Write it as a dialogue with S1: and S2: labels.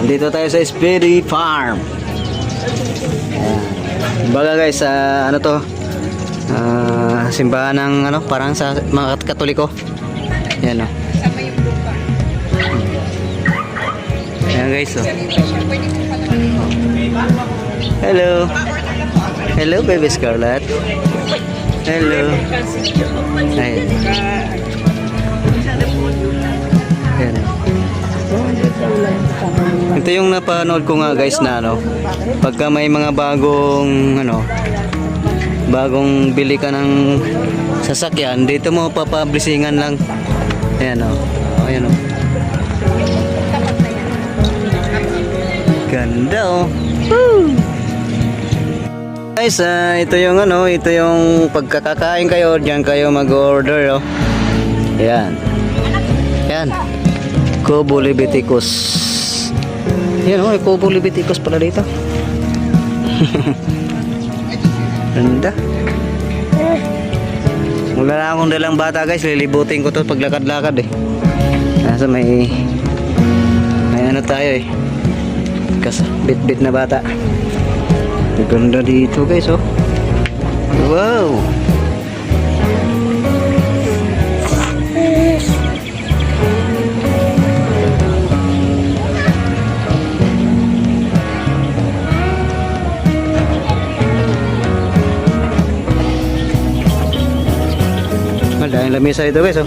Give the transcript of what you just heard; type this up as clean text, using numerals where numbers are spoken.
S1: Dito tayo sa Spirit Farm. Baga guys, ano to? Simbahan ng ano, parang sa mga Katoliko. Yan o. Ayan guys, oh. Hello. Hello baby Scarlett. Hello. Ayan. Ayan. Ito yung napanood ko nga guys na ano, pagka may mga bagong ano, bagong bili ka ng sasakyan, dito mo papublishingan lang. Ayan o. Ayan o. Ganda o. Woo! Guys, ito yung ano, ito yung pagkakakain kayo, diyan kayo mag-order oh. Ayan. Ayan. Kubo Leviticus. Ayan oh, Kubo Leviticus pala dito. Ganda. Wala na akong dalang bata guys, lilibutin ko to paglakad-lakad eh. Nasa may ano tayo eh. Kasi bit-bit na bata. Ganda dito guys oh. Wow. Wala yung lamesa dito guys oh.